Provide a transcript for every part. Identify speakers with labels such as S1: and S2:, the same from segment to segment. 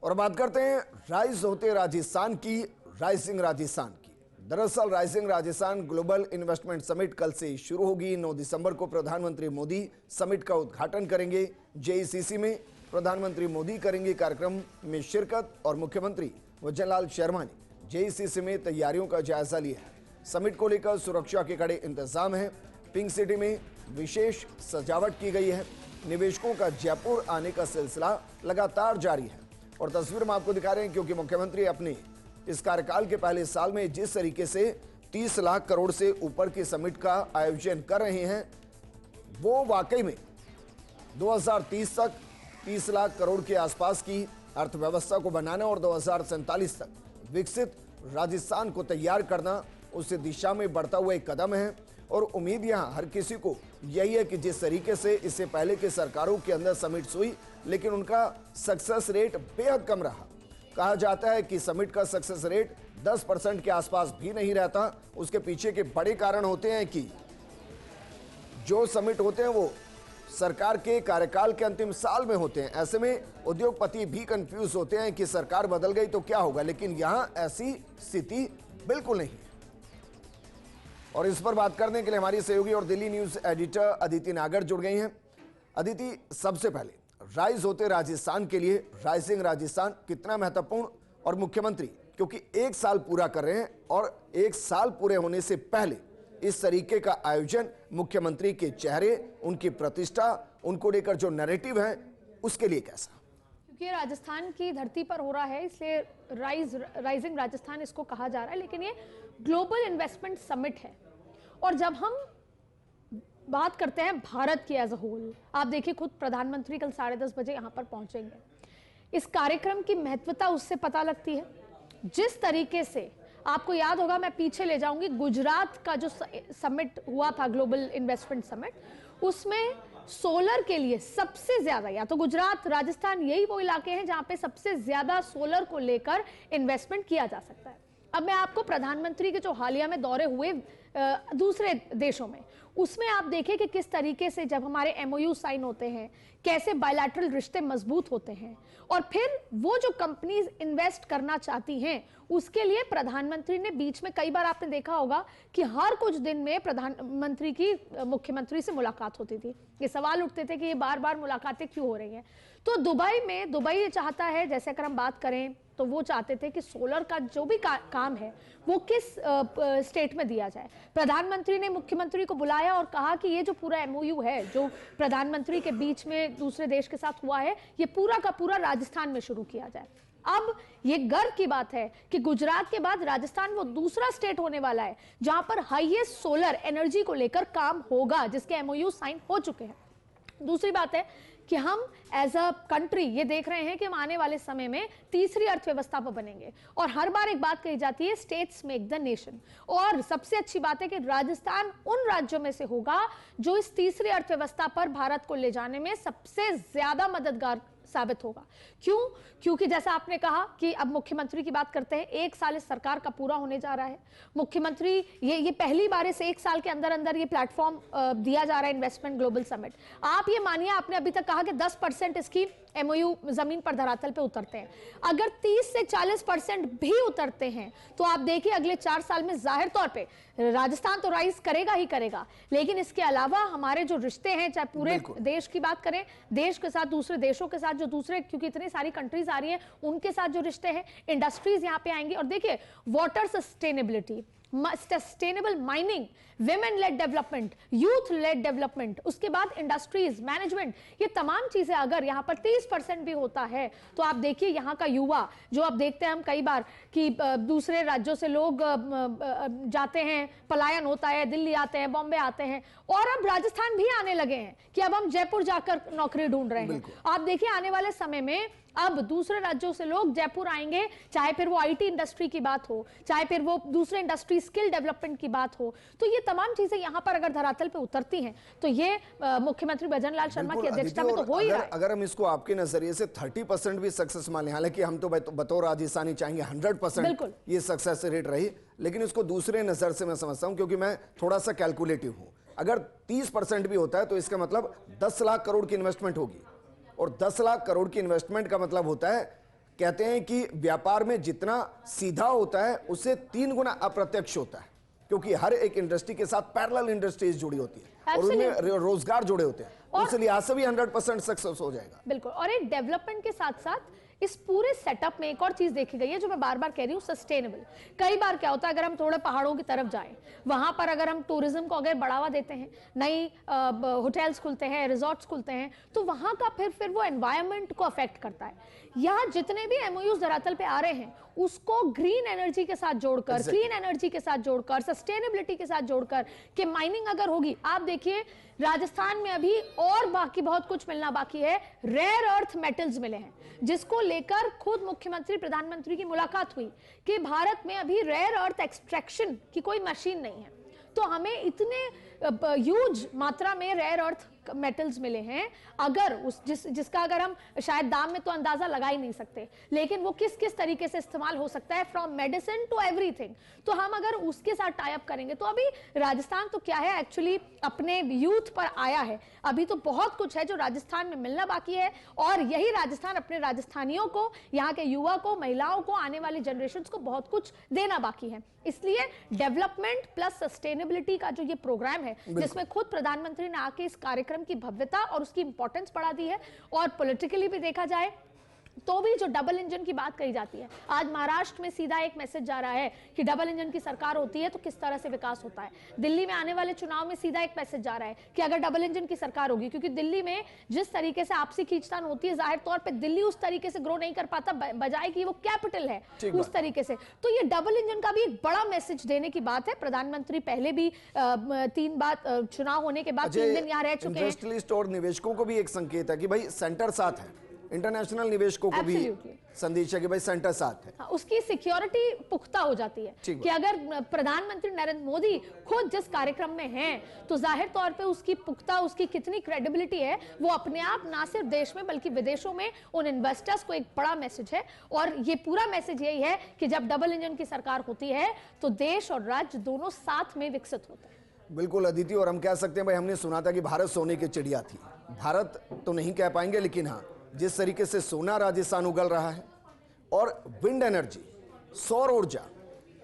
S1: और बात करते हैं राइज होते राजस्थान की, राइजिंग राजस्थान की। दरअसल rising Rajasthan global investment summit कल से शुरू होगी। 9 दिसंबर को प्रधानमंत्री मोदी समिट का उद्घाटन करेंगे। जेईसीसी में प्रधानमंत्री मोदी करेंगे कार्यक्रम में शिरकत और मुख्यमंत्री वजनलाल शर्मा ने जेईसीसी में तैयारियों का जायजा लिया है। समिट को लेकर सुरक्षा के कड़े इंतजाम हैं। पिंक सिटी में विशेष सजावट की गई है। निवेशकों का जयपुर आने का सिलसिला लगातार जारी है और तस्वीर में आपको दिखा रहे हैं, क्योंकि मुख्यमंत्री अपने इस कार्यकाल के पहले साल में जिस तरीके से 30 लाख करोड़ से ऊपर की समिट का आयोजन कर रहे हैं, वो वाकई में 2030 तक 30 लाख करोड़ के आसपास की अर्थव्यवस्था को बनाना और 2047 तक विकसित राजस्थान को तैयार करना, उस दिशा में बढ़ता हुआ एक कदम है। और उम्मीद यहां हर किसी को यही है कि जिस तरीके से इससे पहले की सरकारों के अंदर समिट्स हुई, लेकिन उनका सक्सेस रेट बेहद कम रहा। कहा जाता है कि समिट का सक्सेस रेट 10% के आसपास भी नहीं रहता। उसके पीछे के बड़े कारण होते हैं कि जो समिट होते हैं वो सरकार के कार्यकाल के अंतिम साल में होते हैं। ऐसे में उद्योगपति भी कंफ्यूज होते हैं कि सरकार बदल गई तो क्या होगा, लेकिन यहां ऐसी स्थिति बिल्कुल नहीं है। और इस पर बात करने के लिए हमारी सहयोगी और दिल्ली न्यूज एडिटर अदिति नागर जुड़ गई हैं। अदिति, सबसे पहले राइज होते राजस्थान के लिए राइजिंग राजस्थान कितना महत्वपूर्ण, और मुख्यमंत्री क्योंकि 1 साल पूरा कर रहे हैं और 1 साल पूरे होने से पहले इस तरीके का आयोजन, मुख्यमंत्री के चेहरे, उनकी प्रतिष्ठा, उनको लेकर जो नैरेटिव है, उसके लिए कैसा?
S2: क्योंकि राजस्थान की धरती पर हो रहा है, इसलिए राइजिंग राजस्थान इसको कहा जा रहा है। लेकिन ये ग्लोबल इन्वेस्टमेंट समिट है और जब हम बात करते हैं भारत की एज अ होल, आप देखिए खुद प्रधानमंत्री कल 10:30 बजे यहाँ पर पहुंचेंगे। इस कार्यक्रम की महत्वता उससे पता लगती है। जिस तरीके से आपको याद होगा, मैं पीछे ले जाऊंगी, गुजरात का जो समिट हुआ था, ग्लोबल इन्वेस्टमेंट समिट, उसमें सोलर के लिए सबसे ज्यादा, या तो गुजरात, राजस्थान, यही वो इलाके हैं जहां पे सबसे ज्यादा सोलर को लेकर इन्वेस्टमेंट किया जा सकता है। अब मैं आपको प्रधानमंत्री के जो हालिया में दौरे हुए दूसरे देशों में, उसमें आप देखें कि किस तरीके से जब हमारे एमओयू साइन होते हैं, कैसे बायलैटरल रिश्ते मजबूत होते हैं, और फिर वो जो कंपनीज इन्वेस्ट करना चाहती हैं उसके लिए प्रधानमंत्री ने बीच में कई बार आपने देखा होगा कि हर कुछ दिन में प्रधानमंत्री की मुख्यमंत्री से मुलाकात होती थी। ये सवाल उठते थे कि ये बार बार मुलाकातें क्यों हो रही हैं। तो दुबई ये चाहता है, जैसे अगर हम बात करें तो वो चाहते थे कि सोलर का जो भी काम है वो किस स्टेट में दिया जाए। प्रधानमंत्री ने मुख्यमंत्री को बुलाया और कहा कि ये जो पूरा एमओयू है जो प्रधानमंत्री के बीच में दूसरे देश के साथ हुआ है, ये पूरा का पूरा राजस्थान में शुरू किया जाए। अब ये गर्व की बात है कि गुजरात के बाद राजस्थान वो दूसरा स्टेट होने वाला है जहां पर हाईएस्ट सोलर एनर्जी को लेकर काम होगा, जिसके एमओयू साइन हो चुके हैं। दूसरी बात है कि हम एज अ कंट्री ये देख रहे हैं कि हम आने वाले समय में तीसरी अर्थव्यवस्था पर बनेंगे, और हर बार एक बात कही जाती है, स्टेट्स मेक द नेशन। और सबसे अच्छी बात है कि राजस्थान उन राज्यों में से होगा जो इस तीसरी अर्थव्यवस्था पर भारत को ले जाने में सबसे ज्यादा मददगार साबित होगा। क्यों? क्योंकि जैसा आपने कहा कि अब मुख्यमंत्री की बात करते हैं, 1 साल इस सरकार का पूरा होने जा रहा है। मुख्यमंत्री ये पहली बार इस 1 साल के अंदर अंदर ये प्लेटफॉर्म दिया जा रहा है, इन्वेस्टमेंट ग्लोबल समिट। आप ये मानिए, आपने अभी तक कहा कि 10% इसकी एमओयू जमीन पर धरातल पे उतरते हैं। अगर 30 से 40% भी उतरते हैं तो आप देखिए अगले 4 साल में जाहिर तौर पे राजस्थान तो राइज करेगा ही करेगा, लेकिन इसके अलावा हमारे जो रिश्ते हैं, चाहे पूरे देश की बात करें, देश के साथ, दूसरे देशों के साथ, जो दूसरे, क्योंकि इतनी सारी कंट्रीज आ रही हैं, उनके साथ जो रिश्ते हैं, इंडस्ट्रीज यहाँ पे आएंगी। और देखिए water sustainability, sustainable mining, women lead development, youth lead development, उसके बाद इंडस्ट्रीज मैनेजमेंट, ये तमाम चीजें अगर यहाँ पर 30% भी होता है तो आप देखिए यहाँ का युवा, जो आप देखते हैं हम कई बार कि दूसरे राज्यों से लोग जाते हैं, पलायन होता है, दिल्ली आते हैं, बॉम्बे आते हैं, और अब राजस्थान भी आने लगे हैं कि अब हम जयपुर जाकर नौकरी ढूंढ रहे हैं। आप देखिए आने वाले समय में अब दूसरे राज्यों से लोग जयपुर आएंगे, चाहे फिर वो आईटी इंडस्ट्री की बात हो, चाहे फिर वो दूसरे इंडस्ट्री स्किल डेवलपमेंट की बात हो। तो ये तमाम चीजें यहाँ पर अगर धरातल पे उतरती हैं तो ये मुख्यमंत्री वजनलाल शर्मा की अध्यक्षता में तो हो ही रहा है।
S1: अगर हम इसको आपके नजरिए से 30% भी सक्सेस मान लें, हालांकि हम तो बतौर राजस्थानी चाहेंगे 100% ये सक्सेस रेट रही, लेकिन इसको दूसरे नजर से मैं समझता हूं, क्योंकि मैं थोड़ा सा कैलकुलेटिव हूं। अगर 30% भी होता है तो इसका मतलब 10 लाख करोड़ की इन्वेस्टमेंट होगी, और 10 लाख करोड़ की इन्वेस्टमेंट का मतलब होता है कहते हैं कि व्यापार में जितना सीधा होता है उससे 3 गुना अप्रत्यक्ष होता है, क्योंकि हर एक इंडस्ट्री के साथ पैरेलल इंडस्ट्रीज जुड़ी होती है और उनमें रोजगार जुड़े होते हैं, उस लिहाज से भी 100% सक्सेस हो जाएगा।
S2: बिल्कुल। और एक डेवलपमेंट के साथ साथ इस पूरे सेटअप में एक और चीज देखी गई है जो मैं बार बार कह रही हूँ, सस्टेनेबल। कई बार क्या होता है, अगर हम थोड़े पहाड़ों की तरफ जाएं, वहां पर अगर हम टूरिज्म को अगर बढ़ावा देते हैं, नई होटल्स खुलते हैं, रिजॉर्ट्स खुलते हैं, तो वहां का फिर वो एनवायरनमेंट को अफेक्ट करता है। यहाँ जितने भी एमओयूज धरातल पे आ रहे हैं उसको ग्रीन एनर्जी के साथ जोड़कर, क्लीन एनर्जी के साथ जोड़कर, सस्टेनेबिलिटी के साथ जोड़कर कि माइनिंग अगर होगी, आप देखिए राजस्थान में अभी और बाकी बहुत कुछ मिलना बाकी है। रेयर अर्थ मेटल्स मिले हैं जिसको लेकर खुद मुख्यमंत्री प्रधानमंत्री की मुलाकात हुई कि भारत में अभी रेयर अर्थ एक्सट्रैक्शन की कोई मशीन नहीं है। तो हमें इतने ह्यूज मात्रा में रेयर अर्थ मेटल्स मिले हैं, अगर जिसका अगर हम शायद दाम में तो अंदाजा लगा ही नहीं सकते, लेकिन वो किस किस तरीके से इस्तेमाल हो सकता है, फ्रॉम मेडिसिन टू एवरीथिंग। तो हम अगर उसके साथ टाई अप करेंगे तो अभी राजस्थान तो क्या है, एक्चुअली अपने यूथ पर आया है। अभी तो बहुत कुछ है जो राजस्थान में मिलना बाकी है और यही राजस्थान अपने राजस्थानियों को, यहाँ के युवा को, महिलाओं को, आने वाली जनरेशन को बहुत कुछ देना बाकी है। इसलिए डेवलपमेंट प्लस सस्टेनेबिलिटी का जो ये प्रोग्राम है, जिसमें खुद प्रधानमंत्री ने आके इस कार्यक्रम की भव्यता और उसकी इंपॉर्टेंस बढ़ा दी है, और पॉलिटिकली भी देखा जाए तो भी जो डबल इंजन की बात कही जाती है, आज महाराष्ट्र में सीधा एक मैसेज जा रहा है कि डबल इंजन की सरकार होती है तो किस तरह से विकास होता है। दिल्ली में आने वाले चुनाव में सीधा एक मैसेज जा रहा है कि अगर डबल इंजन की सरकार होगी, क्योंकि दिल्ली में जिस तरीके से आपसी खींचतान होती है, जाहिर तौर पर दिल्ली उस तरीके से ग्रो नहीं कर पाता, बजाय कि वो कैपिटल है उस तरीके से। तो ये डबल इंजन का भी एक बड़ा मैसेज देने की बात है। प्रधानमंत्री पहले भी 3 बार चुनाव होने के बाद 3 दिन यहाँ रह चुके हैं।
S1: इंडस्ट्रियलिस्ट और निवेशकों को भी एक संकेत है कि भाई सेंटर साथ है, इंटरनेशनल निवेशकों को भी संदेश है कि भाई सेंटर साथ है।
S2: उसकी सिक्योरिटी पुख्ता हो जाती है कि अगर प्रधानमंत्री नरेंद्र मोदी खुद जिस कार्यक्रम में हैं तो जाहिर तौर पे उसकी पुख्ता, उसकी कितनी क्रेडिबिलिटी है, वो अपने आप ना सिर्फ देश में बल्कि विदेशों में उन इन्वेस्टर्स को एक बड़ा मैसेज है। और ये पूरा मैसेज यही है कि जब डबल इंजन की सरकार होती है तो देश और राज्य दोनों साथ में विकसित होते हैं।
S1: बिल्कुल अदिति, और हम कह सकते हैं भाई, हमने सुना था कि भारत सोने की चिड़िया थी। भारत तो नहीं कह पाएंगे, लेकिन हाँ, जिस तरीके से सोना राजस्थान उगल रहा है और विंड एनर्जी, सौर ऊर्जा,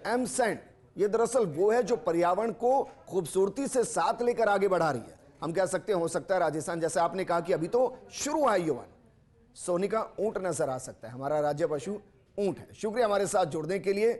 S1: एमसैंड, ये दरअसल वो है जो पर्यावरण को खूबसूरती से साथ लेकर आगे बढ़ा रही है। हम कह सकते हैं, हो सकता है राजस्थान, जैसे आपने कहा कि अभी तो शुरू है युवान, सोने का ऊंट नजर आ सकता है। हमारा राज्य पशु ऊंट है। शुक्रिया हमारे साथ जुड़ने के लिए।